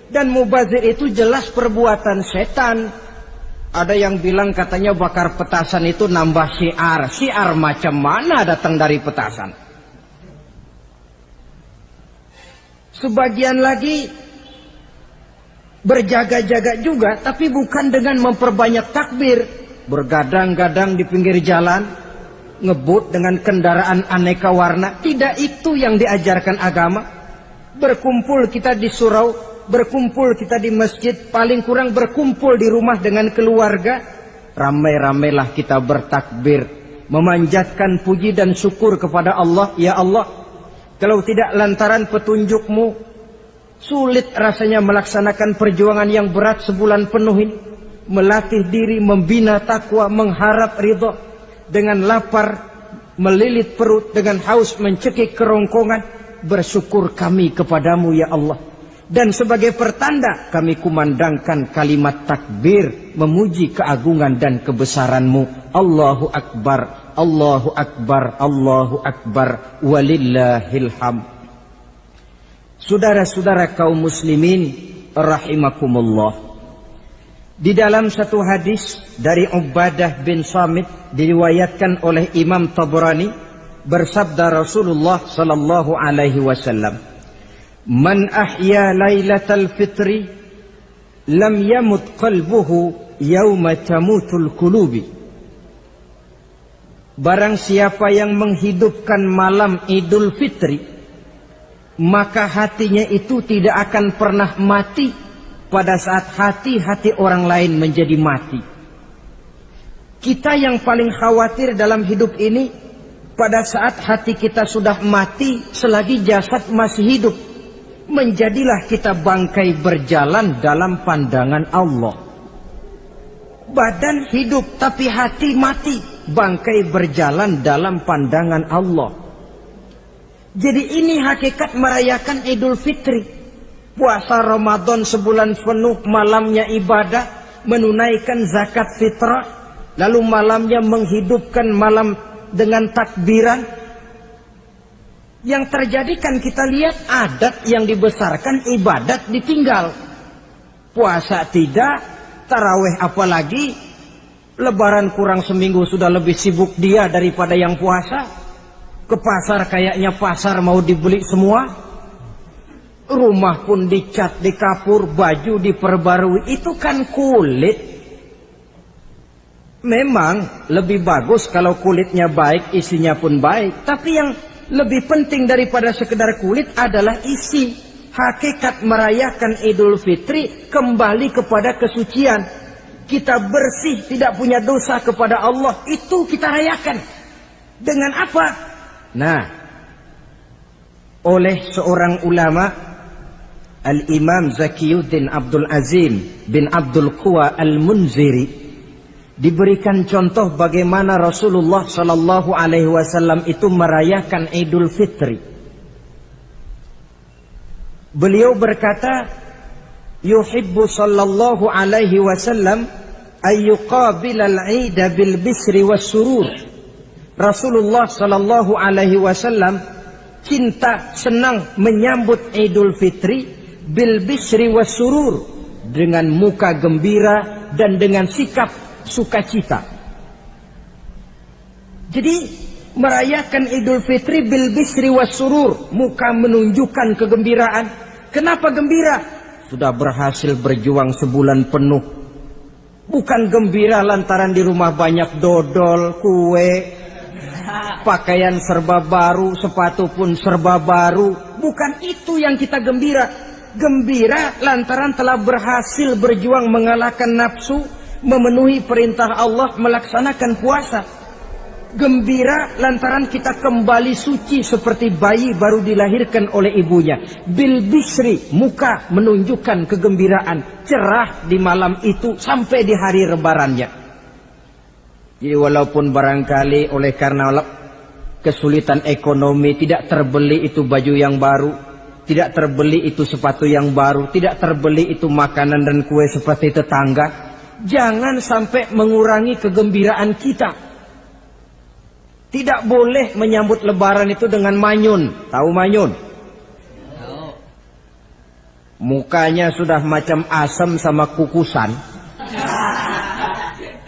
Dan mubazir itu jelas perbuatan setan. Ada yang bilang katanya bakar petasan itu nambah syiar. Syiar macam mana datang dari petasan? Sebagian lagi berjaga-jaga juga, tapi bukan dengan memperbanyak takbir. Bergadang-gadang di pinggir jalan, ngebut dengan kendaraan aneka warna. Tidak itu yang diajarkan agama. Berkumpul kita di surau, berkumpul kita di masjid, paling kurang berkumpul di rumah dengan keluarga. Ramai-ramailah kita bertakbir, memanjatkan puji dan syukur kepada Allah. Ya Allah, kalau tidak lantaran petunjukmu, sulit rasanya melaksanakan perjuangan yang berat sebulan penuh ini. Melatih diri, membina takwa, mengharap ridho. Dengan lapar, melilit perut, dengan haus, mencekik kerongkongan. Bersyukur kami kepadamu ya Allah. Dan sebagai pertanda kami kumandangkan kalimat takbir, memuji keagungan dan kebesaranmu. Allahu Akbar, Allahu Akbar, Allahu Akbar, walillahil hamd. Saudara-saudara kaum muslimin rahimakumullah. Di dalam satu hadis dari Ubadah bin Samit diriwayatkan oleh Imam Tabrani, bersabda Rasulullah sallallahu alaihi wasallam, "Man ahya lailatal fitri lam yamut qalbuhu yauma tamutul qulubi." Barang siapa yang menghidupkan malam Idul Fitri, maka hatinya itu tidak akan pernah mati pada saat hati-hati orang lain menjadi mati. Kita yang paling khawatir dalam hidup ini, pada saat hati kita sudah mati selagi jasad masih hidup, menjadilah kita bangkai berjalan dalam pandangan Allah. Badan hidup tapi hati mati, bangkai berjalan dalam pandangan Allah. Jadi ini hakikat merayakan Idul Fitri. Puasa Ramadan sebulan penuh, malamnya ibadah, menunaikan zakat fitrah, lalu malamnya menghidupkan malam dengan takbiran. Yang terjadi kan kita lihat adat yang dibesarkan, ibadat ditinggal. Puasa tidak, tarawih apalagi, lebaran kurang seminggu sudah lebih sibuk dia daripada yang puasa. Ke pasar kayaknya pasar mau dibeli semua. Rumah pun dicat, dikapur, baju diperbarui. Itu kan kulit. Memang lebih bagus kalau kulitnya baik, isinya pun baik. Tapi yang lebih penting daripada sekedar kulit adalah isi. Hakikat merayakan Idul Fitri kembali kepada kesucian. Kita bersih, tidak punya dosa kepada Allah. Itu kita rayakan. Dengan apa? Nah, oleh seorang ulama, Al-Imam Zakiyuddin Abdul Azim bin Abdul Quwa Al-Munziri, diberikan contoh bagaimana Rasulullah sallallahu alaihi wasallam itu merayakan Idul Fitri. Beliau berkata, yuhibbu sallallahu alaihi wasallam ayyuqabilal 'ida bil bisri was surur. Rasulullah sallallahu alaihi wasallam cinta, senang menyambut Idul Fitri bil bisri was surur, dengan muka gembira dan dengan sikap sukacita. Jadi merayakan Idul Fitri bil bisri was surur, muka menunjukkan kegembiraan. Kenapa gembira? Sudah berhasil berjuang sebulan penuh. Bukan gembira lantaran di rumah banyak dodol, kue, pakaian serba baru, sepatu pun serba baru. Bukan itu yang kita gembira. Gembira lantaran telah berhasil berjuang mengalahkan nafsu, memenuhi perintah Allah, melaksanakan puasa. Gembira lantaran kita kembali suci seperti bayi baru dilahirkan oleh ibunya. Bil bisri, muka menunjukkan kegembiraan, cerah di malam itu sampai di hari lebarannya. Jadi walaupun barangkali oleh karena kesulitan ekonomi tidak terbeli itu baju yang baru, tidak terbeli itu sepatu yang baru, tidak terbeli itu makanan dan kue seperti tetangga, jangan sampai mengurangi kegembiraan kita. Tidak boleh menyambut lebaran itu dengan manyun. Tahu manyun? Mukanya sudah macam asam sama kukusan.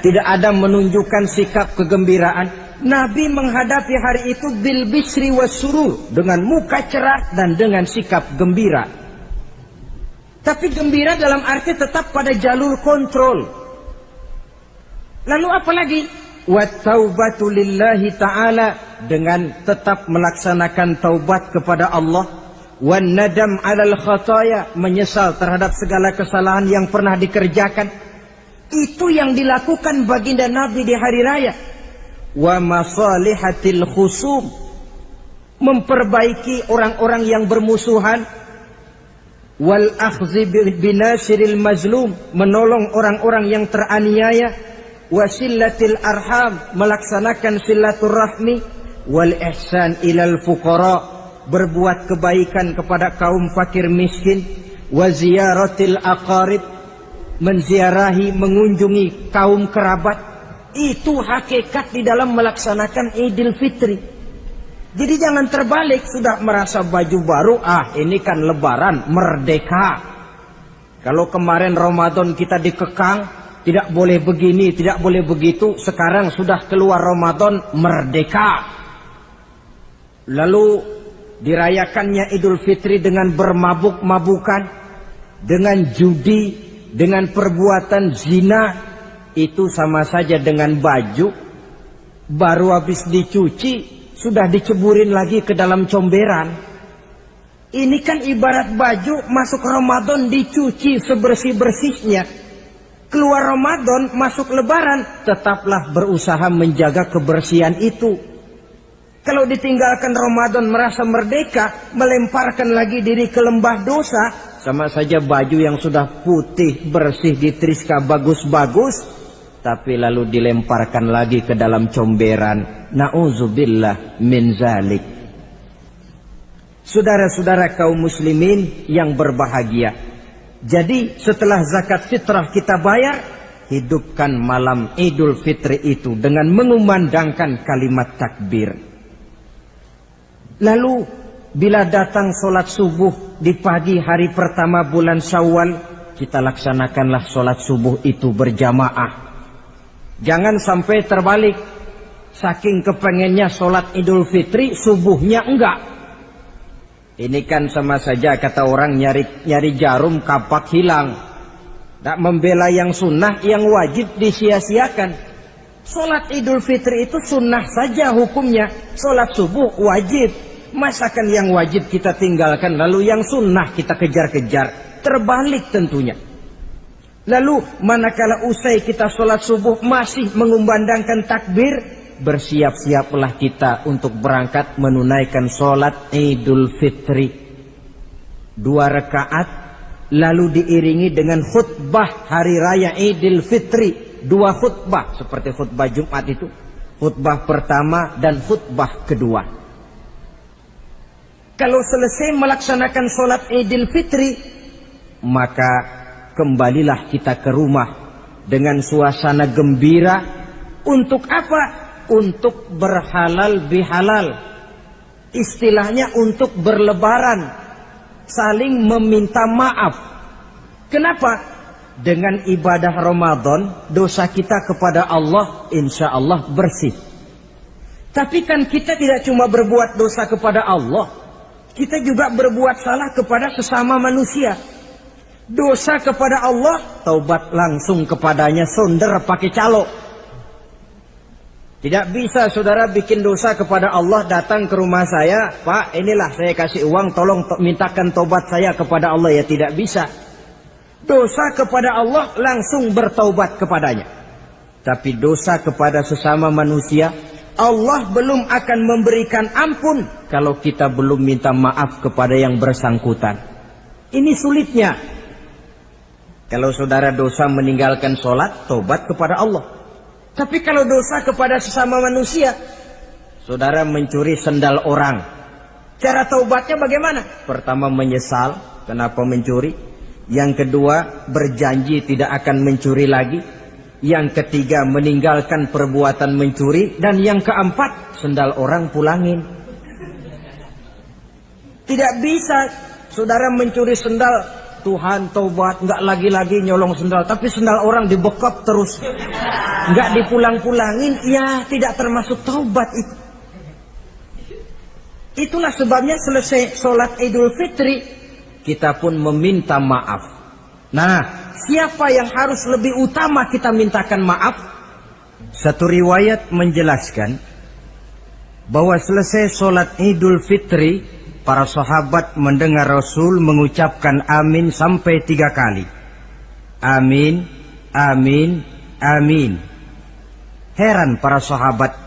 Tidak ada menunjukkan sikap kegembiraan. Nabi menghadapi hari itu bil bisri was surur, dengan muka cerah dan dengan sikap gembira. Tapi gembira dalam arti tetap pada jalur kontrol. Lalu apa lagi? Wa taubatu lillahi ta'ala, dengan tetap melaksanakan taubat kepada Allah. Wan nadam 'alal khataya, menyesal terhadap segala kesalahan yang pernah dikerjakan. Itu yang dilakukan baginda Nabi di hari raya. Wa masalihatil khusum, memperbaiki orang-orang yang bermusuhan. Wal akhzi binasiril mazlum, menolong orang-orang yang teraniaya. Wasillatil arham, melaksanakan silaturahmi. Wal ihsan ilal fuqara, berbuat kebaikan kepada kaum fakir miskin. Wa ziyaratil aqarib, menziarahi, mengunjungi kaum kerabat. Itu hakikat di dalam melaksanakan Idul Fitri. Jadi jangan terbalik, sudah merasa baju baru, ini kan lebaran, merdeka. Kalau kemarin Ramadan kita dikekang, tidak boleh begini, tidak boleh begitu. Sekarang sudah keluar Ramadan, merdeka. Lalu dirayakannya Idul Fitri dengan bermabuk-mabukan, dengan judi, dengan perbuatan zina. Itu sama saja dengan baju baru habis dicuci, sudah diceburin lagi ke dalam comberan. Ini kan ibarat baju masuk Ramadan dicuci sebersih-bersihnya. Keluar Ramadan, masuk lebaran, tetaplah berusaha menjaga kebersihan itu. Kalau ditinggalkan Ramadan merasa merdeka, melemparkan lagi diri ke lembah dosa, sama saja baju yang sudah putih, bersih, ditriska bagus-bagus, tapi lalu dilemparkan lagi ke dalam comberan. Na'udzubillah min zalik. Saudara-saudara kaum muslimin yang berbahagia, jadi setelah zakat fitrah kita bayar, hidupkan malam Idul Fitri itu dengan mengumandangkan kalimat takbir. Lalu bila datang sholat subuh di pagi hari pertama bulan Syawal, kita laksanakanlah sholat subuh itu berjamaah. Jangan sampai terbalik, saking kepengennya sholat Idul Fitri, subuhnya enggak. Ini kan sama saja kata orang nyari jarum kapak hilang. Tak membela yang sunnah, yang wajib disia-siakan. Sholat Idul Fitri itu sunnah saja hukumnya. Sholat subuh wajib. Masakan yang wajib kita tinggalkan, lalu yang sunnah kita kejar-kejar. Terbalik tentunya. Lalu manakala usai kita sholat subuh masih mengumandangkan takbir, bersiap-siaplah kita untuk berangkat menunaikan sholat Idul Fitri. 2 rakaat, lalu diiringi dengan khutbah hari raya Idul Fitri. 2 khutbah, seperti khutbah Jumat itu. Khutbah pertama dan khutbah kedua. Kalau selesai melaksanakan sholat Idul Fitri, maka kembalilah kita ke rumah dengan suasana gembira. Untuk apa? Untuk berhalal bihalal. Istilahnya untuk berlebaran, saling meminta maaf. Kenapa? Dengan ibadah Ramadan, dosa kita kepada Allah insya Allah bersih. Tapi kan kita tidak cuma berbuat dosa kepada Allah, kita juga berbuat salah kepada sesama manusia. Dosa kepada Allah, taubat langsung kepadanya, sonder pakai calo. Tidak bisa saudara bikin dosa kepada Allah, datang ke rumah saya, Pak inilah saya kasih uang, tolong mintakan taubat saya kepada Allah. Ya tidak bisa. Dosa kepada Allah langsung bertaubat kepadanya. Tapi dosa kepada sesama manusia, Allah belum akan memberikan ampun kalau kita belum minta maaf kepada yang bersangkutan. Ini sulitnya. Kalau saudara dosa meninggalkan sholat, tobat kepada Allah. Tapi kalau dosa kepada sesama manusia, saudara mencuri sendal orang, cara taubatnya bagaimana? Pertama menyesal, kenapa mencuri? Yang kedua berjanji tidak akan mencuri lagi. Yang ketiga meninggalkan perbuatan mencuri. Dan yang keempat sendal orang pulangin. Tidak bisa saudara mencuri sendal, Tuhan taubat, nggak lagi-lagi nyolong sendal, tapi sendal orang dibekap terus, nggak dipulang-pulangin, ya tidak termasuk taubat itu. Itulah sebabnya selesai sholat Idul Fitri, kita pun meminta maaf. Nah, siapa yang harus lebih utama kita mintakan maaf? Satu riwayat menjelaskan bahwa selesai sholat Idul Fitri, para sahabat mendengar Rasul mengucapkan amin sampai 3 kali. Amin, amin, amin. Heran para sahabat,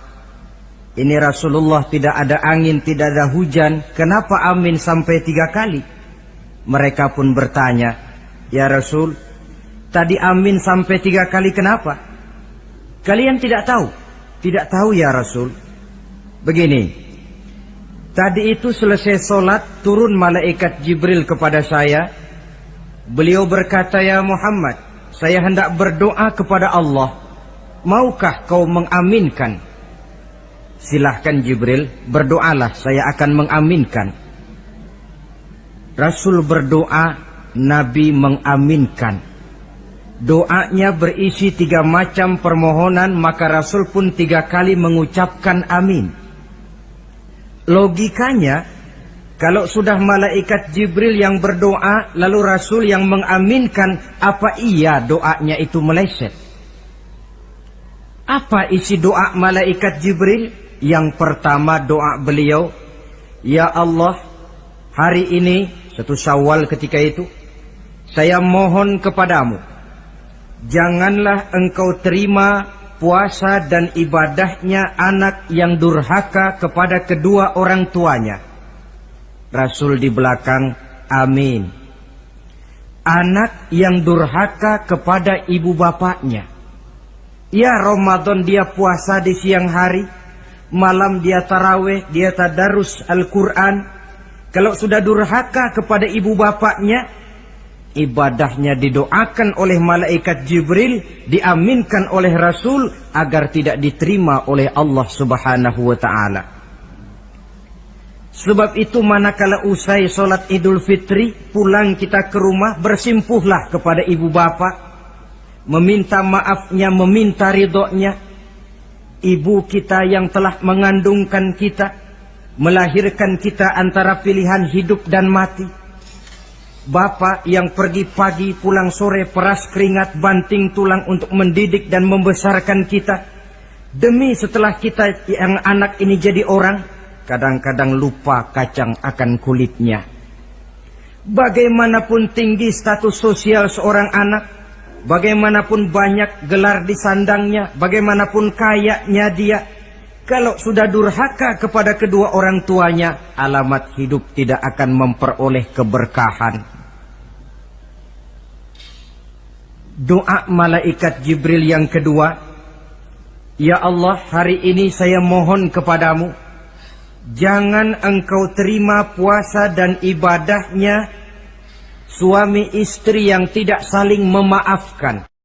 ini Rasulullah tidak ada angin, tidak ada hujan, kenapa amin sampai 3 kali? Mereka pun bertanya, ya Rasul, tadi amin sampai 3 kali kenapa? Kalian tidak tahu? Tidak tahu ya Rasul. Begini, tadi itu selesai sholat, turun malaikat Jibril kepada saya. Beliau berkata, ya Muhammad, saya hendak berdoa kepada Allah. Maukah kau mengaminkan? Silahkan Jibril, berdoalah, saya akan mengaminkan. Rasul berdoa, Nabi mengaminkan. Doanya berisi 3 macam permohonan, maka Rasul pun 3 kali mengucapkan amin. Logikanya, kalau sudah malaikat Jibril yang berdoa, lalu Rasul yang mengaminkan, apa iya doanya itu meleset? Apa isi doa malaikat Jibril? Yang pertama doa beliau, ya Allah, hari ini, 1 Syawal ketika itu, saya mohon kepadamu, janganlah engkau terima puasa dan ibadahnya anak yang durhaka kepada kedua orang tuanya. Rasul di belakang, amin. Anak yang durhaka kepada ibu bapaknya. Ya Ramadan dia puasa di siang hari, malam dia taraweh, dia tadarus Al-Quran. Kalau sudah durhaka kepada ibu bapaknya, ibadahnya didoakan oleh malaikat Jibril, diaminkan oleh Rasul agar tidak diterima oleh Allah Subhanahu wa ta'ala. Sebab itu manakala usai sholat Idul Fitri, pulang kita ke rumah, bersimpuhlah kepada ibu bapak, meminta maafnya, meminta ridhonya. Ibu kita yang telah mengandungkan kita, melahirkan kita antara pilihan hidup dan mati. Bapak yang pergi pagi pulang sore, peras keringat banting tulang untuk mendidik dan membesarkan kita. Demi setelah kita yang anak ini jadi orang, kadang-kadang lupa kacang akan kulitnya. Bagaimanapun tinggi status sosial seorang anak, bagaimanapun banyak gelar di sandangnya, bagaimanapun kayanya dia, kalau sudah durhaka kepada kedua orang tuanya, alamat hidup tidak akan memperoleh keberkahan. Doa malaikat Jibril yang kedua, ya Allah, hari ini saya mohon kepadamu, jangan engkau terima puasa dan ibadahnya suami istri yang tidak saling memaafkan.